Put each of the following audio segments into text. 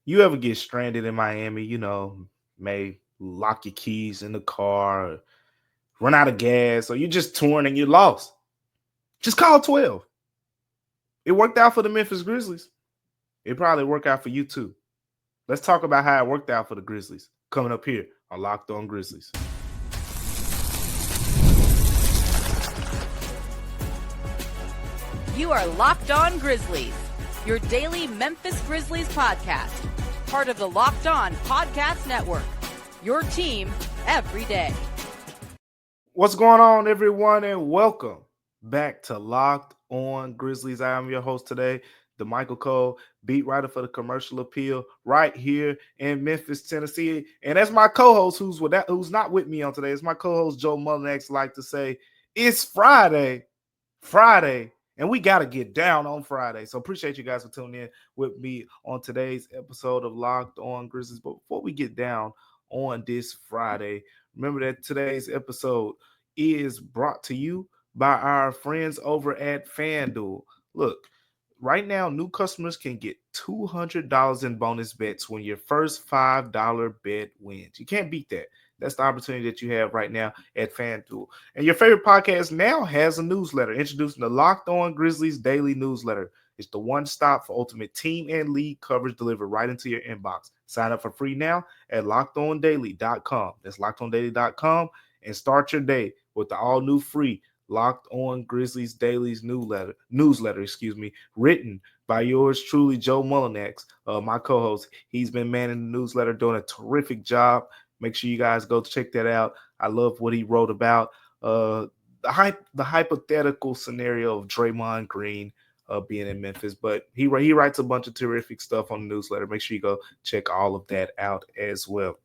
You ever get stranded in Miami, may lock your keys in the car, or run out of gas, or you're just touring and you're lost. Just call 12. It worked out for the Memphis Grizzlies. It probably work out for you too. Let's talk about how it worked out for the Grizzlies. Coming up here on Locked On Grizzlies. You are Locked On Grizzlies, your daily Memphis Grizzlies podcast, part of the Locked On Podcast Network, your team every day. What's going on, everyone, and welcome back to Locked On Grizzlies. I am your host today, DeMichael Cole, beat writer for the Commercial Appeal, right here in Memphis, Tennessee. And that's my co-host, who's not with me on today. It's my co-host, Joe Mullinex, like to say, it's Friday, and we got to get down on Friday. So appreciate you guys for tuning in with me on today's episode of Locked On Grizzlies. But before we get down on this Friday, remember that today's episode is brought to you by our friends over at FanDuel. Look, right now, new customers can get $200 in bonus bets when your first $5 bet wins. You can't beat that. That's the opportunity that you have right now at FanDuel. And your favorite podcast now has a newsletter introducing the Locked On Grizzlies Daily Newsletter. It's the one stop for ultimate team and league coverage delivered right into your inbox. Sign up for free now at lockedondaily.com. That's lockedondaily.com, and start your day with the all new free Locked On Grizzlies Daily's newsletter, written by yours truly, Joe Mullinex, my co-host. He's been manning the newsletter, doing a terrific job. Make sure you guys go check that out. I love what he wrote about the hypothetical scenario of Draymond Green being in Memphis, but he writes a bunch of terrific stuff on the newsletter. Make sure you go check all of that out as well.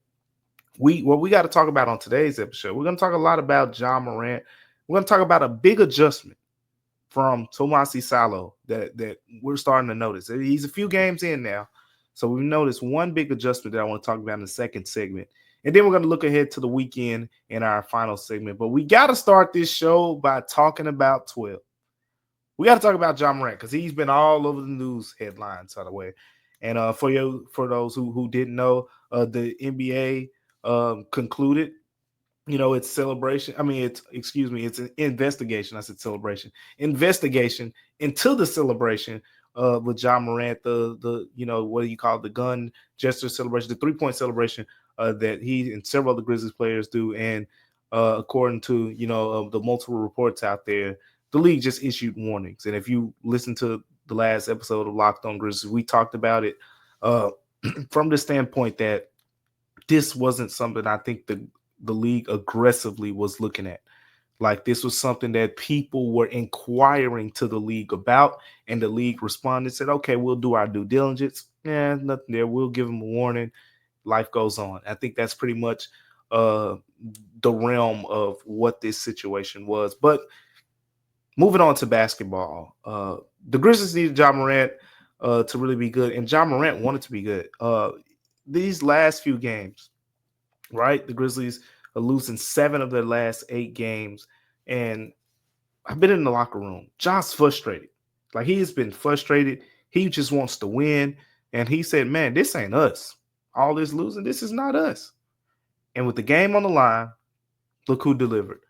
What we got to talk about on today's episode, we're going to talk a lot about Ja Morant. We're going to talk about a big adjustment from Tomasi Salo that we're starting to notice. He's a few games in now, so we've noticed one big adjustment that I want to talk about in the second segment. And then we're going to look ahead to the weekend in our final segment. But we got to start this show by talking about 12. We got to talk about Ja Morant because he's been all over the news headlines, by the way. And for those who didn't know, the NBA concluded, it's celebration. It's an investigation. I said celebration. Investigation into the celebration with Ja Morant, the what do you call it? The gun gesture celebration, the 3-point celebration that he and several other Grizzlies players do. And according to, the multiple reports out there, the league just issued warnings. And if you listen to the last episode of Locked On Grizzlies, we talked about it from the standpoint that this wasn't something I think the league aggressively was looking at. Like, this was something that people were inquiring to the league about, and the league responded and said, okay, we'll do our due diligence. Yeah, nothing there. We'll give them a warning. Life goes on. I think that's pretty much the realm of what this situation was. But moving on to basketball, the Grizzlies needed Ja Morant to really be good, and Ja Morant wanted to be good. These last few games, right? The Grizzlies are losing 7 of their last 8 games, and I've been in the locker room. Ja's frustrated. Like, he has been frustrated. He just wants to win, and he said, man, this ain't us. All this losing, this is not us. And with the game on the line, look who delivered.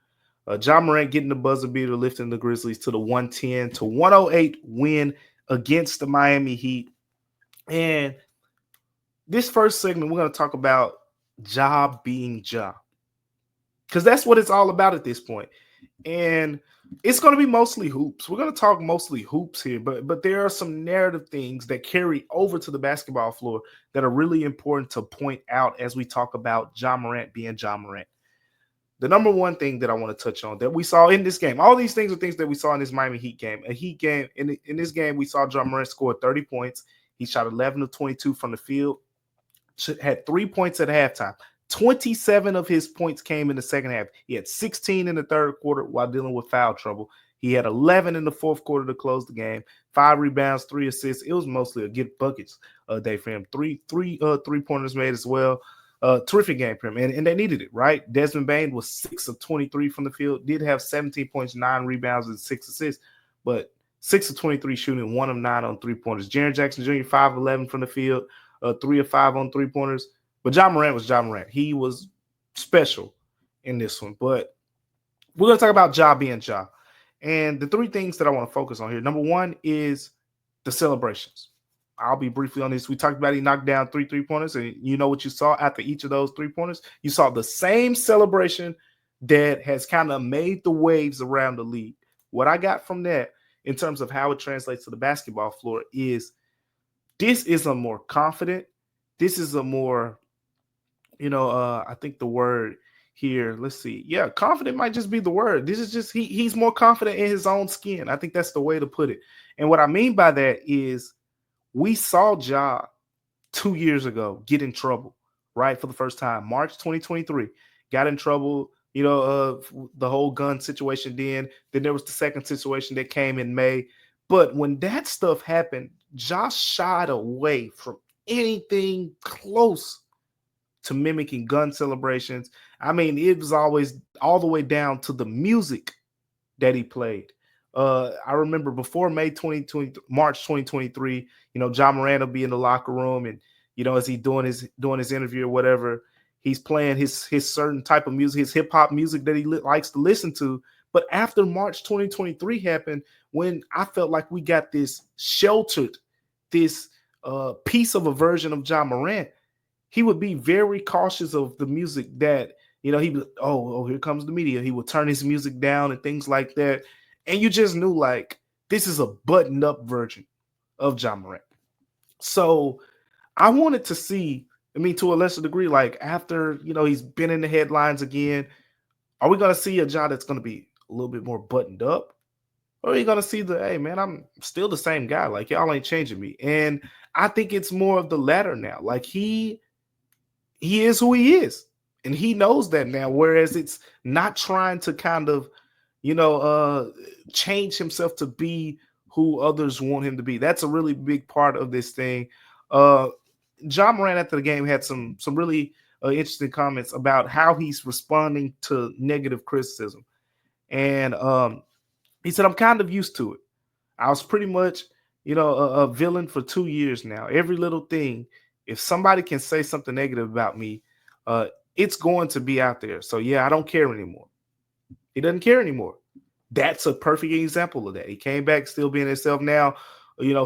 Ja Morant getting the buzzer beater, lifting the Grizzlies to the 110-108 win against the Miami Heat. And this first segment, we're going to talk about Ja being Ja, because that's what it's all about at this point. And it's going to be mostly hoops. We're going to talk mostly hoops here, but there are some narrative things that carry over to the basketball floor that are really important to point out as we talk about Ja Morant being Ja Morant. The number one thing that I want to touch on that we saw in this game, all these things are things that we saw in this Miami Heat game. A Heat game, in this game, we saw Ja Morant score 30 points. He shot 11 of 22 from the field, had 3 points at halftime. 27 of his points came in the second half. He had 16 in the third quarter while dealing with foul trouble. He had 11 in the fourth quarter to close the game. 5 rebounds, 3 assists. It was mostly a get buckets day for him. Three pointers made as well. Terrific game for him, and they needed it, right? Desmond Bane was 6 of 23 from the field. Did have 17 points, 9 rebounds, and 6 assists, but 6 of 23 shooting, 1 of 9 on 3-pointers. Jaren Jackson Jr., 5 of 11 from the field. 3 of 5 on 3-pointers. But Ja Morant was Ja Morant. He was special in this one. But we're going to talk about Ja being Ja. And the three things that I want to focus on here. Number one is the celebrations. I'll be briefly on this. We talked about he knocked down 3 3-pointers, and you know what you saw after each of those 3-pointers? You saw the same celebration that has kind of made the waves around the league. What I got from that in terms of how it translates to the basketball floor is this is a more confident, this is a more, I think the word here, let's see. Yeah, confident might just be the word. This is just he's more confident in his own skin. I think that's the way to put it. And what I mean by that is we saw Ja 2 years ago get in trouble, right? For the first time, March 2023, got in trouble, the whole gun situation then there was the second situation that came in May. But when that stuff happened, Josh shied away from anything close to mimicking gun celebrations. I mean, it was always all the way down to the music that he played. I remember before March 2023, Ja Morant will be in the locker room, and as he doing his interview or whatever, he's playing his certain type of music, his hip hop music that he likes to listen to. But after March 2023 happened, when I felt like we got this sheltered, this piece of a version of Ja Morant, he would be very cautious of the music that, he would, here comes the media. He would turn his music down and things like that. And you just knew, like, this is a buttoned up version of Ja Morant. So I wanted to see, to a lesser degree, like after, he's been in the headlines again, are we going to see a Ja that's going to be a little bit more buttoned up? Or are you going to see hey, man, I'm still the same guy. Like, y'all ain't changing me. And I think it's more of the latter now. Like, he is who he is. And he knows that now. Whereas it's not trying to kind of, change himself to be who others want him to be. That's a really big part of this thing. Ja Morant after the game had some really interesting comments about how he's responding to negative criticism. And he said, I'm kind of used to it. I was pretty much, a villain for 2 years now. Every little thing, if somebody can say something negative about me, it's going to be out there. So, yeah, I don't care anymore. He doesn't care anymore. That's a perfect example of that. He came back still being himself. Now,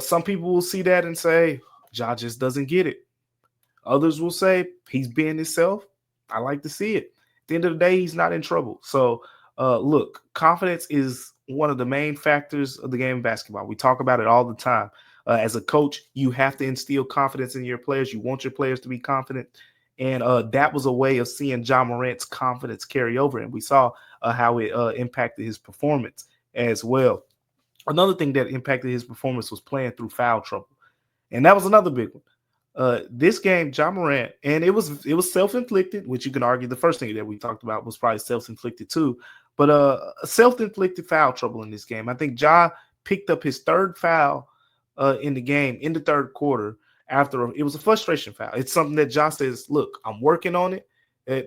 some people will see that and say, Ja just doesn't get it. Others will say he's being himself. I like to see it. At the end of the day, he's not in trouble. So, look, confidence is one of the main factors of the game of basketball. We talk about it all the time. As a coach, you have to instill confidence in your players. You want your players to be confident. And that was a way of seeing Ja Morant's confidence carry over. And we saw how it impacted his performance as well. Another thing that impacted his performance was playing through foul trouble. And that was another big one. This game, Ja Morant, and it was self-inflicted, which you can argue the first thing that we talked about was probably self-inflicted too. But self-inflicted foul trouble in this game. I think Ja picked up his third foul in the game in the third quarter. It was a frustration foul. It's something that Ja says, look, I'm working on it.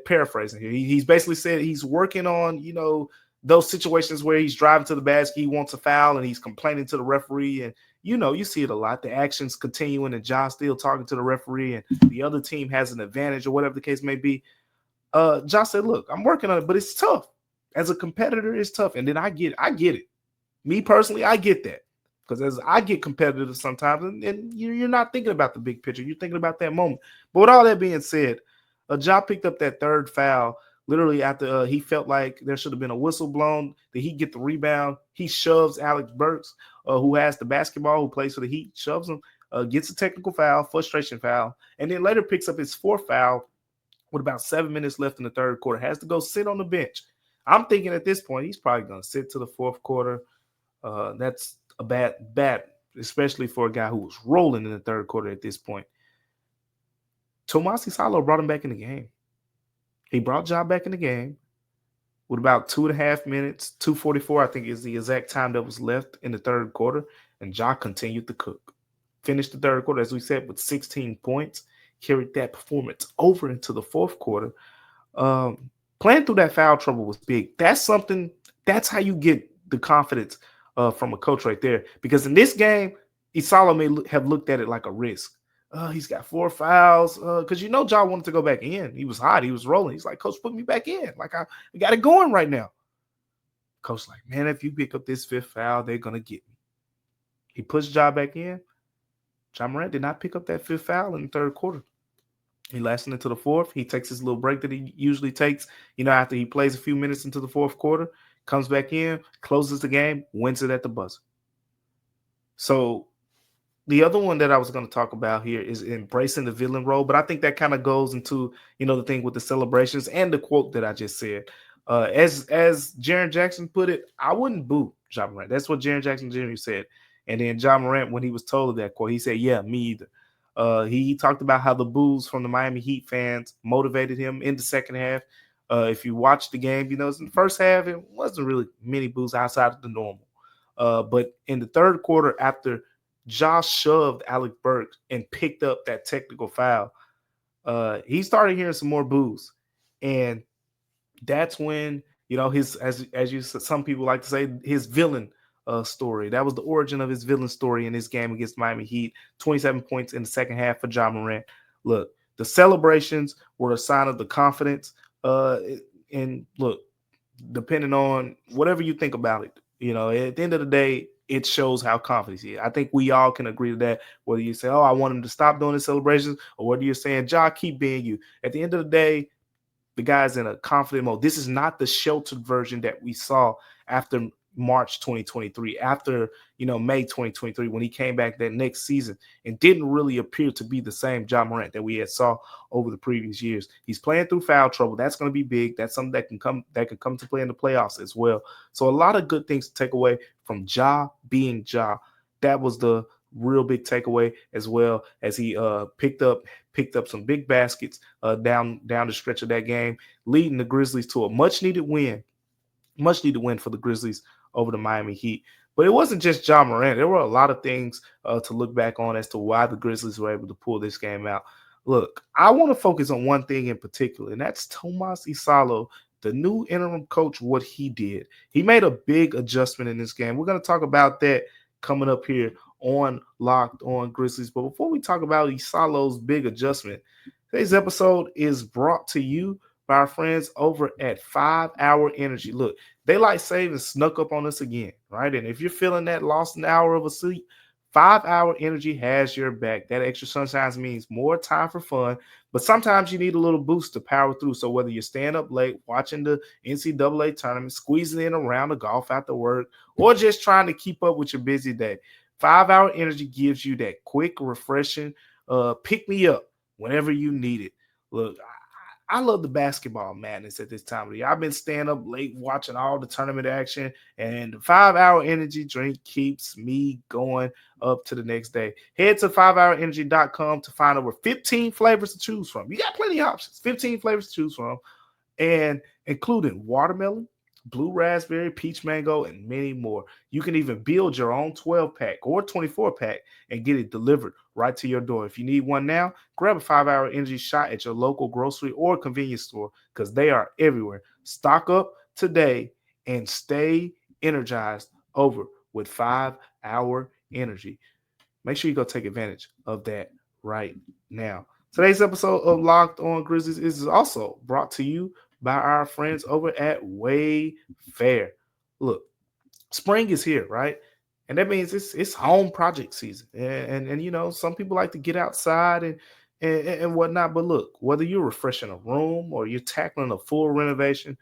Paraphrasing here. He's basically said he's working on, those situations where he's driving to the basket, he wants a foul, and he's complaining to the referee. And, you see it a lot. The action's continuing, and Ja still talking to the referee, and the other team has an advantage or whatever the case may be. Ja said, look, I'm working on it, but it's tough. As a competitor, it's tough. And then I get it. Me personally, I get that. Because as I get competitive sometimes, and you're not thinking about the big picture. You're thinking about that moment. But with all that being said, Ja picked up that third foul literally after he felt like there should have been a whistle blown. Did he get the rebound? He shoves Alex Burks, who has the basketball, who plays for the Heat, shoves him, gets a technical foul, frustration foul, and then later picks up his fourth foul with about 7 minutes left in the third quarter. Has to go sit on the bench. I'm thinking at this point he's probably going to sit to the fourth quarter. That's a bad, especially for a guy who was rolling in the third quarter at this point. Tomasi Salo brought him back in the game. He brought Ja back in the game with about 2.5 minutes, 2:44, I think is the exact time that was left in the third quarter, and Ja continued to cook. Finished the third quarter, as we said, with 16 points, carried that performance over into the fourth quarter. Playing through that foul trouble was big. That's how you get the confidence from a coach right there. Because in this game, Isalo may have looked at it like a risk. He's got 4 fouls. Because Ja wanted to go back in. He was hot. He was rolling. He's like, Coach, put me back in. Like I got it going right now. Coach, like, man, if you pick up this 5th foul, they're gonna get me. He puts Ja back in. Morant did not pick up that 5th foul in the third quarter. He lasted into the fourth. He takes his little break that he usually takes, after he plays a few minutes into the fourth quarter, comes back in, closes the game, wins it at the buzzer. So the other one that I was going to talk about here is embracing the villain role, but I think that kind of goes into the thing with the celebrations and the quote that I just said. As Jaren Jackson put it, I wouldn't boo Ja Morant. That's what Jaren Jackson Jr. said. And then Ja Morant, when he was told of that quote, he said, "Yeah, me either." He talked about how the boos from the Miami Heat fans motivated him in the second half. If you watch the game, in the first half it wasn't really many boos outside of the normal. But in the third quarter, after Josh shoved Alec Burks and picked up that technical foul, he started hearing some more boos, and that's when his as you some people like to say his villain story. That was the origin of his villain story in this game against Miami Heat. 27 points in the second half for Ja Morant. Look, the celebrations were a sign of the confidence. And look, depending on whatever you think about it, at the end of the day, it shows how confident he is. I think we all can agree to that. Whether you say, "Oh, I want him to stop doing his celebrations," or whether you're saying, "Ja, keep being you." At the end of the day, the guy's in a confident mode. This is not the sheltered version that we saw after March 2023, after May 2023, when he came back that next season and didn't really appear to be the same Ja Morant that we had saw over the previous years. He's playing through foul trouble. That's going to be big. That's something that can come to play in the playoffs as well. So a lot of good things to take away from Ja being Ja. That was the real big takeaway, as well as he picked up some big baskets down the stretch of that game, leading the Grizzlies to a much needed win for the Grizzlies over the Miami Heat. But it wasn't just Ja Morant. There were a lot of things to look back on as to why the Grizzlies were able to pull this game out. Look, I want to focus on one thing in particular, and that's Tomas Isalo, the new interim coach, what he did. He made a big adjustment in this game. We're going to talk about that coming up here on Locked On Grizzlies. But before we talk about Isalo's big adjustment, today's episode is brought to you by our friends over at 5 Hour Energy. Look, daylight savings snuck up on us again, right? And if you're feeling that lost an hour of a sleep, 5 Hour Energy has your back. That extra sunshine means more time for fun, but sometimes you need a little boost to power through. So whether you're staying up late, watching the NCAA tournament, squeezing in a round of golf after work, or just trying to keep up with your busy day, 5 Hour Energy gives you that quick, refreshing pick me up whenever you need it. Look, I love the basketball madness at this time of the year. I've been staying up late watching all the tournament action, and the 5 Hour Energy drink keeps me going up to the next day. Head to 5hourenergy.com to find over 15 flavors to choose from. You got plenty of options, 15 flavors to choose from, and including watermelon, blue raspberry, peach mango, and many more. You can even build your own 12-pack or 24-pack and get it delivered right to your door. If you need one now, grab a 5 Hour Energy shot at your local grocery or convenience store, because they are everywhere. Stock up today and stay energized over with 5 Hour Energy. Make sure you go take advantage of that right now. Today's episode of Locked On Grizzlies is also brought to you by our friends over at Wayfair. Look, spring is here, right? And that means it's home project season. And some people like to get outside and whatnot. But look, whether you're refreshing a room or you're tackling a full renovation,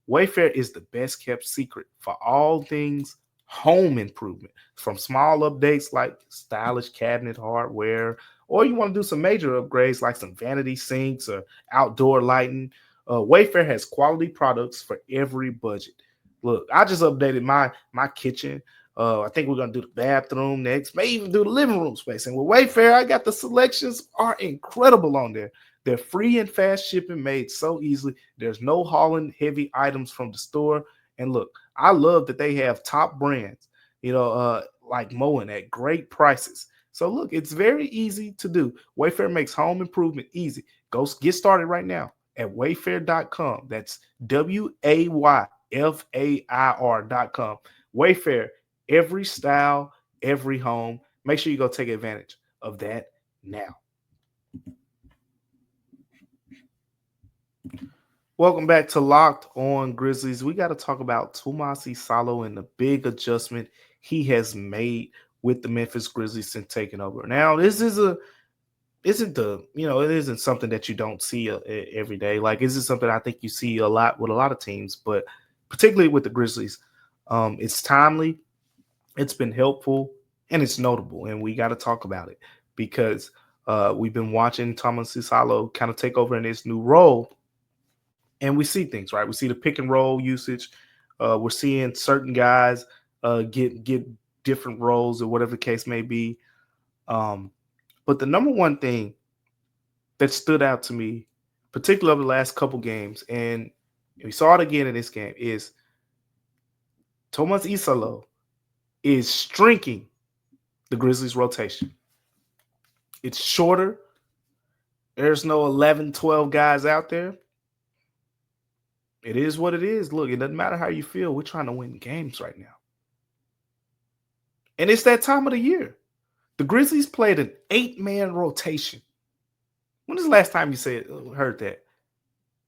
Wayfair is the best kept secret for all things home improvement. From small updates like stylish cabinet hardware, or you want to do some major upgrades like some vanity sinks or outdoor lighting, Wayfair has quality products for every budget. Look, I just updated my kitchen. I think we're gonna do the bathroom next. May even do the living room space. And with Wayfair, I got the selections are incredible on there. They're free and fast shipping, made so easily. There's no hauling heavy items from the store. And look, I love that they have top brands, like Moen at great prices. So look, it's very easy to do. Wayfair makes home improvement easy. Go get started right now at wayfair.com. That's WAYFAIR.com. Wayfair, every style, every home. Make sure you go take advantage of that now. Welcome back to Locked On Grizzlies. We got to talk about Tomasi Salo and the big adjustment he has made with the Memphis Grizzlies since taking over. Now, this is it isn't something that you don't see every day. Like, this is something I think you see a lot with a lot of teams, but particularly with the Grizzlies. It's timely, it's been helpful, and it's notable, and we got to talk about it because we've been watching Tomasi Salo kind of take over in this new role. And we see things, right? We see the pick and roll usage. We're seeing certain guys get different roles or whatever the case may be. But the number one thing that stood out to me, particularly over the last couple games, and we saw it again in this game, is Thomas Isalo is shrinking the Grizzlies rotation. It's shorter. There's no 11, 12 guys out there. It is what it is. Look, it doesn't matter how you feel. We're trying to win games right now. And it's that time of the year. The Grizzlies played an 8-man rotation. When is the last time you heard that?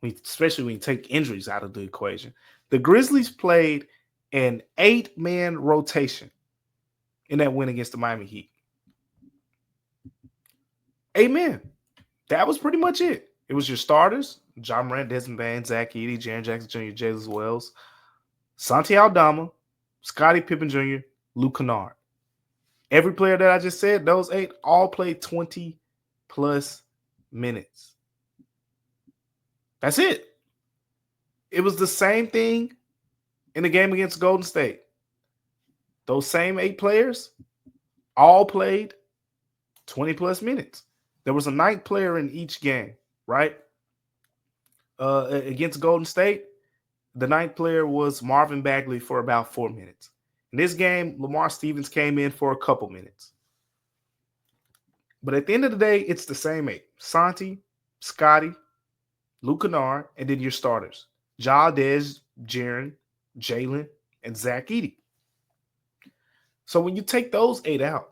Especially when you take injuries out of the equation. The Grizzlies played an 8-man rotation in that win against the Miami Heat. Amen. That was pretty much it. It was your starters, John Morant, Desmond Bain, Zach Edey, Jaren Jackson Jr., Jalen Wells, Santi Aldama, Scottie Pippen Jr., Luke Kennard. Every player that I just said, those 8, all played 20-plus minutes. That's it. It was the same thing in the game against Golden State. Those same 8 players all played 20-plus minutes. There was a 9th player in each game, right? Against Golden State, the 9th player was Marvin Bagley for about 4 minutes. In this game, Lamar Stevens came in for a couple minutes. But at the end of the day, it's the same 8. Santi, Scottie, Luke Kennard, and then your starters. Ja, Dez, Jaren, Jalen, and Zach Edey. So when you take those 8 out,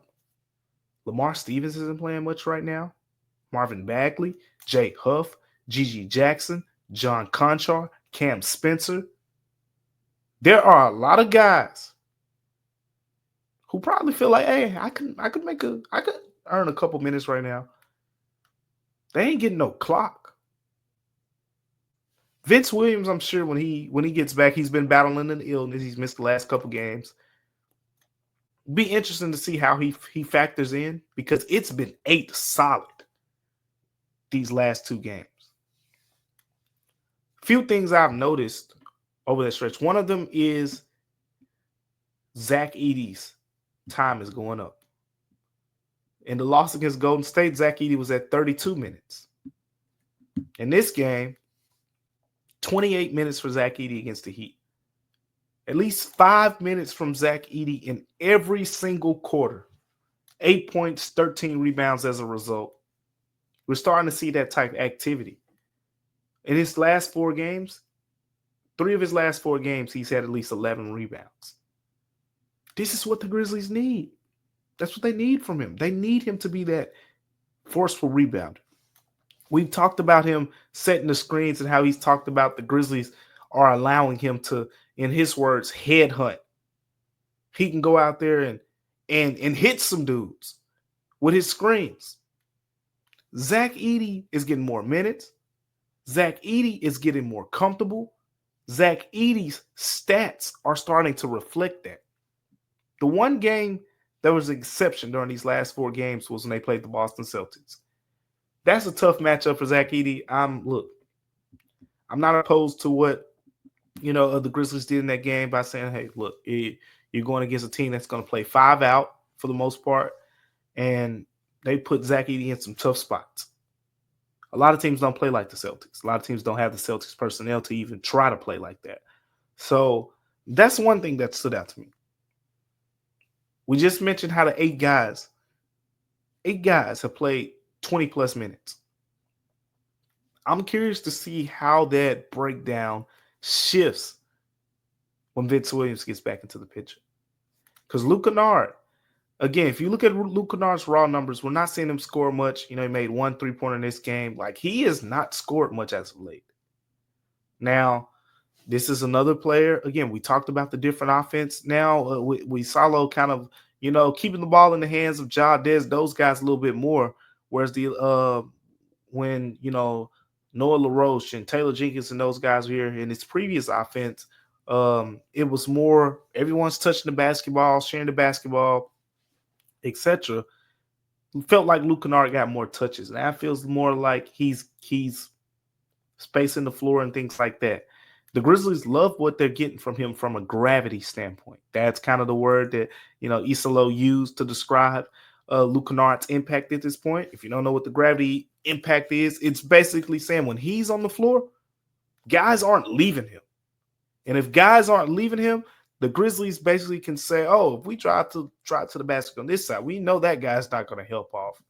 Lamar Stevens isn't playing much right now. Marvin Bagley, Jay Huff, Gigi Jackson, John Conchar, Cam Spencer. There are a lot of guys who probably feel like, hey, I could earn a couple minutes right now. They ain't getting no clock. Vince Williams, I'm sure when he gets back, he's been battling an illness. He's missed the last couple games. Be interesting to see how he factors in because it's been 8 solid these last 2 games. Few things I've noticed over that stretch. One of them is Zach Edey's time is going up. In the loss against Golden State, Zach Edey was at 32 minutes. In this game, 28 minutes for Zach Edey against the Heat. At least 5 minutes from Zach Edey in every single quarter. 8 points, 13 rebounds as a result. We're starting to see that type of activity. In his last 4 games, 3 of his last 4 games, he's had at least 11 rebounds. This is what the Grizzlies need. That's what they need from him. They need him to be that forceful rebounder. We've talked about him setting the screens and how he's talked about the Grizzlies are allowing him to, in his words, headhunt. He can go out there and hit some dudes with his screens. Zach Edey is getting more minutes. Zach Edey is getting more comfortable. Zach Edey's stats are starting to reflect that. The one game that was an exception during these last 4 games was when they played the Boston Celtics. That's a tough matchup for Zach Edey. I'm not opposed to what the Grizzlies did in that game by saying, hey, look, you're going against a team that's going to play 5 out for the most part, and they put Zach Edey in some tough spots. A lot of teams don't play like the Celtics. A lot of teams don't have the Celtics personnel to even try to play like that. So that's one thing that stood out to me. We just mentioned how the 8 guys have played 20-plus minutes. I'm curious to see how that breakdown shifts when Vince Williams gets back into the picture. Because Luke Kennard, again, if you look at Luke Kennard's raw numbers, we're not seeing him score much. He made 1 3-pointer in this game. Like, he has not scored much as of late. Now, this is another player. Again, we talked about the different offense. Now, we Salo kind of, keeping the ball in the hands of Ja Des, those guys a little bit more. Whereas when, Noah LaRoche and Taylor Jenkins and those guys were here in his previous offense, it was more everyone's touching the basketball, sharing the basketball, etc. Felt like Luke Kennard got more touches. Now it feels more like he's spacing the floor and things like that. The Grizzlies love what they're getting from him from a gravity standpoint. That's kind of the word that Isalo used to describe Luke Kennard's impact at this point. If you don't know what the gravity impact is, it's basically saying when he's on the floor, guys aren't leaving him. And if guys aren't leaving him, the Grizzlies basically can say, "Oh, if we drive to the basket on this side, we know that guy's not going to help off."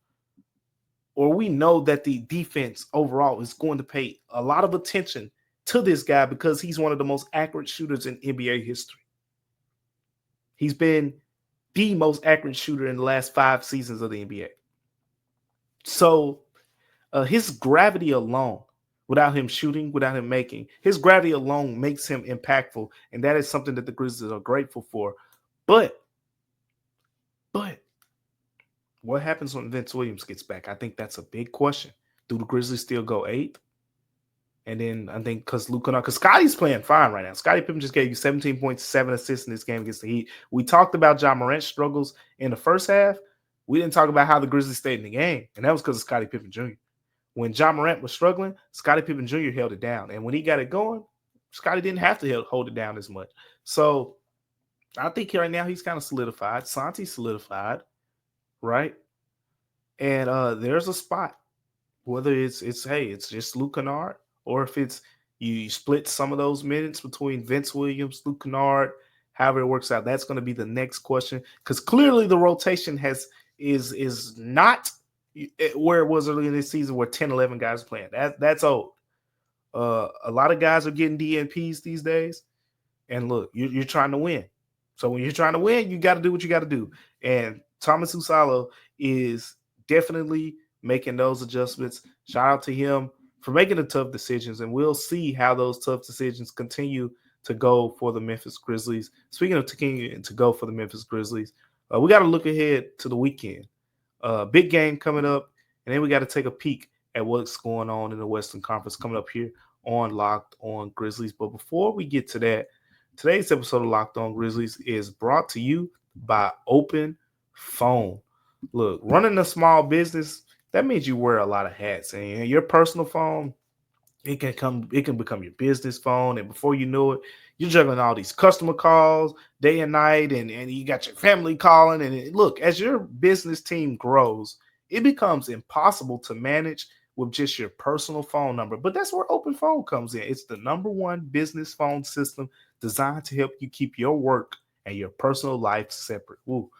Or we know that the defense overall is going to pay a lot of attention to this guy because he's one of the most accurate shooters in NBA history. He's been the most accurate shooter in the last 5 seasons of the NBA. So his gravity alone, without him shooting, without him making, his gravity alone makes him impactful. And that is something that the Grizzlies are grateful for. But what happens when Vince Williams gets back? I think that's a big question. Do the Grizzlies still go 8th? And then I think because Scotty's playing fine right now. Scottie Pippen just gave you 17.7 assists in this game against the Heat. We talked about Ja Morant's struggles in the first half. We didn't talk about how the Grizzlies stayed in the game, and that was because of Scottie Pippen Jr. When Ja Morant was struggling, Scottie Pippen Jr. held it down. And when he got it going, Scottie didn't have to hold it down as much. So I think right now he's kind of solidified. Santi's solidified, right? And there's a spot, whether it's just Luke Kennard, or if it's you split some of those minutes between Vince Williams, Luke Kennard, however it works out. That's going to be the next question, because clearly the rotation is not where it was early in this season, where 10, 11 guys are playing. That's old. A lot of guys are getting DNPs these days, and look, you're trying to win. So when you're trying to win, you got to do what you got to do. And Thomas Usalo is definitely making those adjustments. Shout out to him for making the tough decisions, and we'll see how those tough decisions continue to go for the Memphis Grizzlies. Speaking of continuing to go for the Memphis Grizzlies, we got to look ahead to the weekend. Big game coming up, and then we got to take a peek at what's going on in the Western Conference coming up here on Locked On Grizzlies. But before we get to that, today's episode of Locked On Grizzlies is brought to you by Open Phone. Look, running a small business, that means you wear a lot of hats, and your personal phone, it can become your business phone, and before you know it, you're juggling all these customer calls day and night, and you got your family calling. And look, as your business team grows, it becomes impossible to manage with just your personal phone number. But that's where Open Phone comes in. It's the #1 business phone system designed to help you keep your work and your personal life separate. Ooh,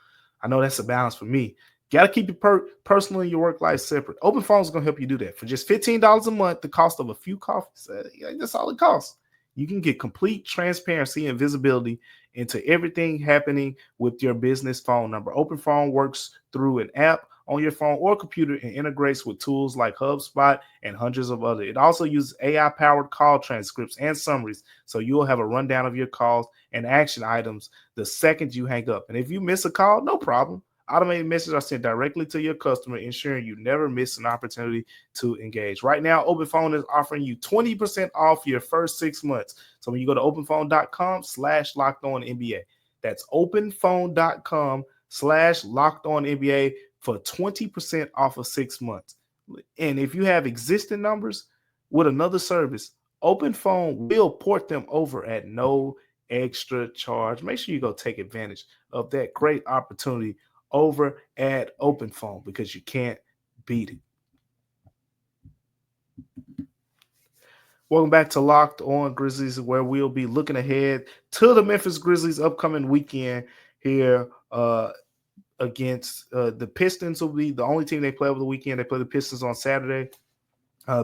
I know that's a balance for me. Got to keep your personal and your work life separate. Open Phone is going to help you do that. For just $15 a month, the cost of a few coffees, that's all it costs. You can get complete transparency and visibility into everything happening with your business phone number. Open Phone works through an app on your phone or computer and integrates with tools like HubSpot and hundreds of other. It also uses AI-powered call transcripts and summaries, so you'll have a rundown of your calls and action items the second you hang up. And if you miss a call, no problem. Automated messages are sent directly to your customer, ensuring you never miss an opportunity to engage. Right now, Open Phone is offering you 20% off your first 6 months. So when you go to openphone.com/lockedonnba, that's openphone.com/lockedonnba for 20% off of 6 months. And if you have existing numbers with another service, Open Phone will port them over at no extra charge. Make sure you go take advantage of that great opportunity over at Open Phone, because you can't beat it. Welcome back to Locked On Grizzlies, where we'll be looking ahead to the Memphis Grizzlies upcoming weekend here against the Pistons. Will be the only team they play over the weekend. They play the Pistons on Saturday.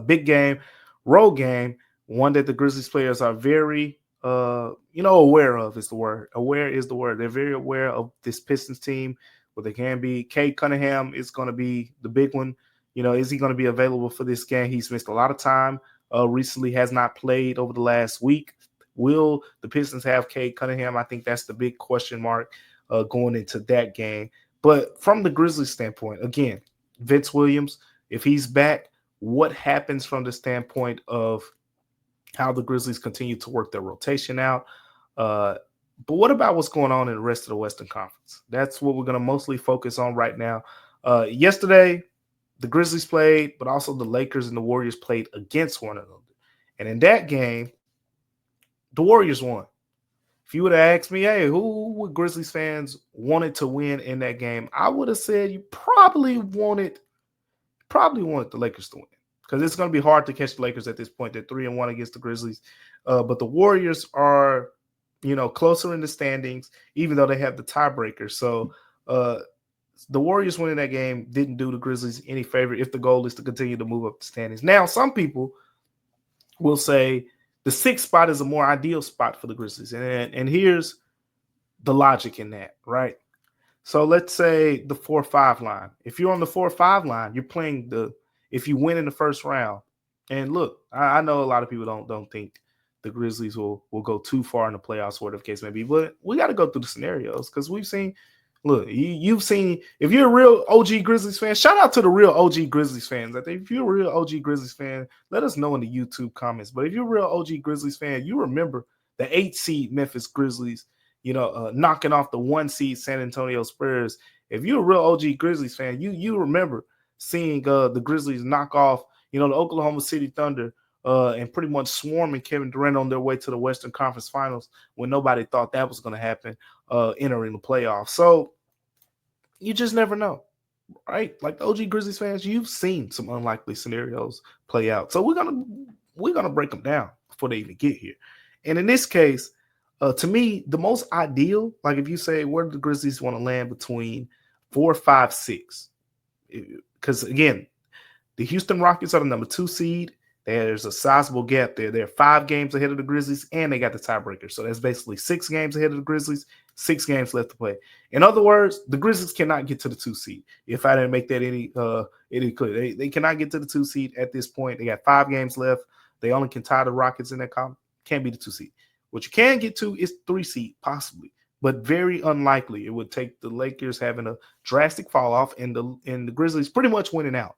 Big game, road game, one that the Grizzlies players are very aware of is the word. Aware is the word. They're very aware of this Pistons team, where they can be. Cade Cunningham is going to be the big one. Is he going to be available for this game? He's missed a lot of time recently has not played over the last week. Will the Pistons have Cade Cunningham? I think that's the big question mark going into that game. But from the Grizzlies standpoint, again, Vince Williams, if he's back, what happens from the standpoint of how the Grizzlies continue to work their rotation out? Uh, but what about what's going on in the rest of the Western Conference? That's what we're going to mostly focus on right now. Yesterday, the Grizzlies played, but also the Lakers and the Warriors played against one another. And in that game, the Warriors won. If you would have asked me, hey, who would Grizzlies fans wanted to win in that game, I would have said you probably wanted the Lakers to win, because it's going to be hard to catch the Lakers at this point. They're 3-1 against the Grizzlies, but the Warriors are, closer in the standings, even though they have the tiebreaker. So the Warriors winning that game didn't do the Grizzlies any favor if the goal is to continue to move up the standings. Now, some people will say the sixth spot is a more ideal spot for the Grizzlies, and here's the logic in that, right? So let's say the 4-5 line. If you're on the 4-5 line, you're playing if you win in the first round. And look, I know a lot of people don't think the Grizzlies will go too far in the playoffs, whatever the case may be, but we got to go through the scenarios, because we've seen. Look, you've seen, if you're a real OG Grizzlies fan, shout out to the real OG Grizzlies fans. I think if you're a real OG Grizzlies fan, let us know in the YouTube comments. But if you're a real OG Grizzlies fan, you remember the 8 seed Memphis Grizzlies, knocking off the 1 seed San Antonio Spurs. If you're a real OG Grizzlies fan, you remember seeing the Grizzlies knock off, the Oklahoma City Thunder and pretty much swarming Kevin Durant on their way to the Western Conference Finals when nobody thought that was going to happen entering the playoffs. So you just never know, right? Like the OG Grizzlies fans, you've seen some unlikely scenarios play out. So we're gonna break them down before they even get here. And in this case, to me, the most ideal, like if you say where do the Grizzlies want to land between 4, 5, 6, because again, the Houston Rockets are the number 2 seed. There's a sizable gap there. They're 5 games ahead of the Grizzlies, and they got the tiebreaker. So that's basically 6 games ahead of the Grizzlies, 6 games left to play. In other words, the Grizzlies cannot get to the 2 seed. If I didn't make that any clear, they cannot get to the 2 seed at this point. They got 5 games left. They only can tie the Rockets in that column. Can't be the 2 seed. What you can get to is 3 seed, possibly, but very unlikely. It would take the Lakers having a drastic fall off and the Grizzlies pretty much winning out.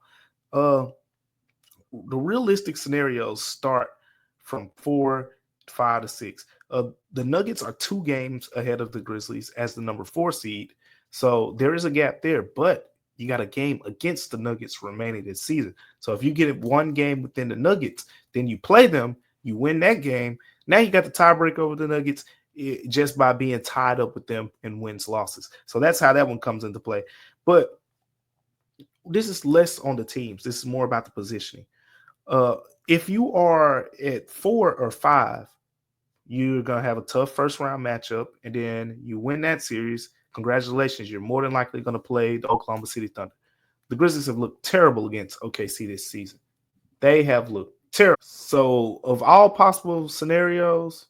The realistic scenarios start from 4, 5 to 6. The Nuggets are 2 games ahead of the Grizzlies as the number 4 seed. So there is a gap there, but you got a game against the Nuggets remaining this season. So if you get 1 game within the Nuggets, then you play them, you win that game. Now you got the tiebreaker over the Nuggets just by being tied up with them in wins, losses. So that's how that one comes into play. But this is less on the teams. This is more about the positioning. If you are at 4 or 5, you're going to have a tough first round matchup, and then you win that series. Congratulations. You're more than likely going to play the Oklahoma City Thunder. The Grizzlies have looked terrible against OKC this season. They have looked terrible. So of all possible scenarios,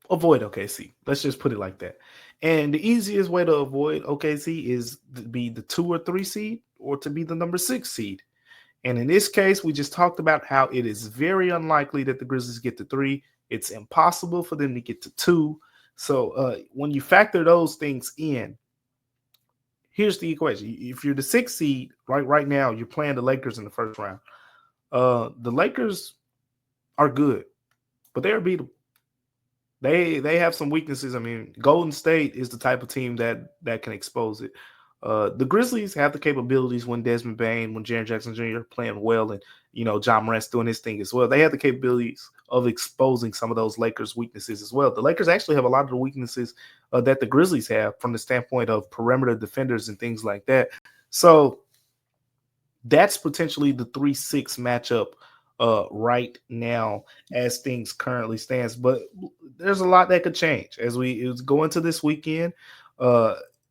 avoid OKC. Let's just put it like that. And the easiest way to avoid OKC is to be the 2 or 3 seed or to be the number 6 seed. And in this case, we just talked about how it is very unlikely that the Grizzlies get to 3. It's impossible for them to get to 2. So when you factor those things in, here's the equation. If you're the 6th seed, right now, you're playing the Lakers in the first round. The Lakers are good, but they're beatable. They have some weaknesses. I mean, Golden State is the type of team that can expose it. The Grizzlies have the capabilities when Desmond Bain, when Jaren Jackson Jr. are playing well, and John Morant's doing his thing as well. They have the capabilities of exposing some of those Lakers' weaknesses as well. The Lakers actually have a lot of the weaknesses that the Grizzlies have from the standpoint of perimeter defenders and things like that. So that's potentially the 3-6 matchup right now as things currently stands. But there's a lot that could change as we go into this weekend.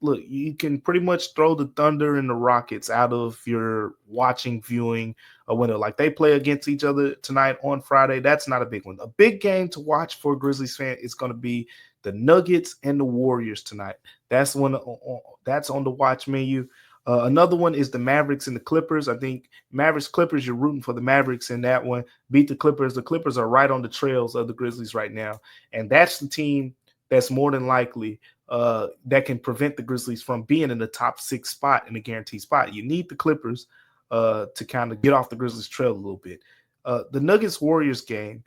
Look, you can pretty much throw the Thunder and the Rockets out of your watching, viewing window. Like they play against each other tonight on Friday. That's not a big one. A big game to watch for a Grizzlies fan is going to be the Nuggets and the Warriors tonight. That's on the watch menu. Another one is the Mavericks and the Clippers. I think Mavericks Clippers. You're rooting for the Mavericks in that one. Beat the Clippers. The Clippers are right on the trails of the Grizzlies right now, and that's the team that's more than likely that can prevent the Grizzlies from being in the top 6 spot in the guaranteed spot. You need the Clippers to kind of get off the Grizzlies trail a little bit. The Nuggets Warriors game,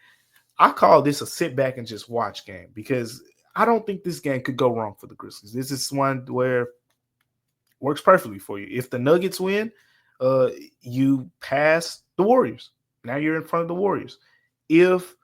I call this a sit back and just watch game because I don't think this game could go wrong for the Grizzlies. This is one where works perfectly for you. If the Nuggets win, uh, you pass the Warriors. Now you're in front of the Warriors. If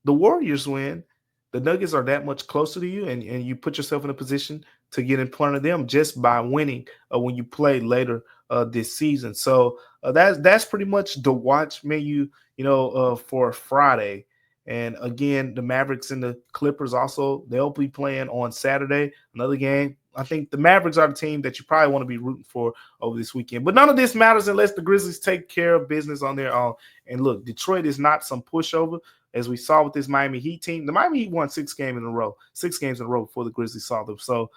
the Warriors win, the Nuggets are that much closer to you, and you put yourself in a position to get in front of them just by winning when you play later this season. So that's pretty much the watch menu, for Friday. And again, the Mavericks and the Clippers also, they'll be playing on Saturday, another game. I think the Mavericks are the team that you probably want to be rooting for over this weekend. But none of this matters unless the Grizzlies take care of business on their own. And look, Detroit is not some pushover, as we saw with this Miami Heat team. The Miami Heat won 6 games in a row before the Grizzlies saw them. So,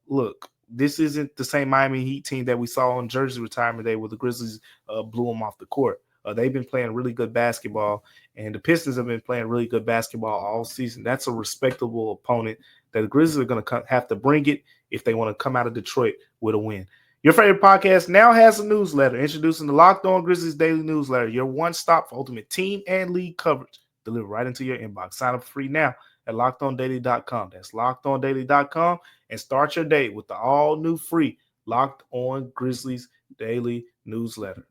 look, this isn't the same Miami Heat team that we saw on Jersey retirement day where the Grizzlies blew them off the court. They've been playing really good basketball, and the Pistons have been playing really good basketball all season. That's a respectable opponent that the Grizzlies are going to have to bring it if they want to come out of Detroit with a win. Your favorite podcast now has a newsletter introducing the Locked On Grizzlies Daily Newsletter, your one-stop for ultimate team and league coverage delivered right into your inbox. Sign up free now at LockedOnDaily.com. That's LockedOnDaily.com, and start your day with the all-new free Locked On Grizzlies Daily Newsletter.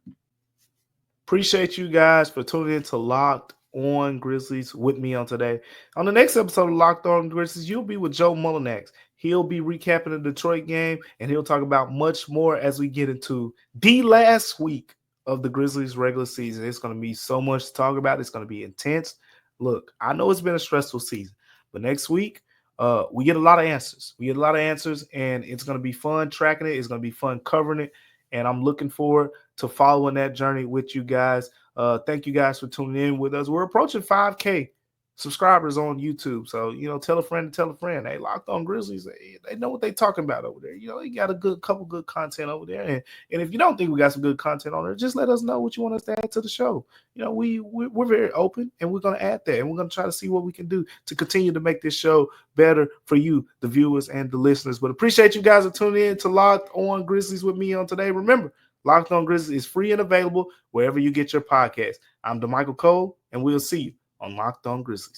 Appreciate you guys for tuning in to Locked On Grizzlies with me on today. On the next episode of Locked On Grizzlies, you'll be with Joe Mullinax. He'll be recapping the Detroit game, and he'll talk about much more as we get into the last week of the Grizzlies regular season. It's going to be so much to talk about. It's going to be intense. Look, I know it's been a stressful season, but next week, we get a lot of answers. And it's going to be fun tracking it. It's going to be fun covering it, and I'm looking forward to following that journey with you guys. Thank you guys for tuning in with us. We're approaching 5K subscribers on YouTube. So, tell a friend to tell a friend. Hey, Locked On Grizzlies, they know what they're talking about over there. They got a couple good content over there. And if you don't think we got some good content on there, just let us know what you want us to add to the show. We're very open, and we're going to add that. And we're going to try to see what we can do to continue to make this show better for you, the viewers and the listeners. But appreciate you guys for tuning in to Locked On Grizzlies with me on today. Remember, Locked On Grizzlies is free and available wherever you get your podcast. I'm DeMichael Cole, and we'll see you on Locked On Grizzlies.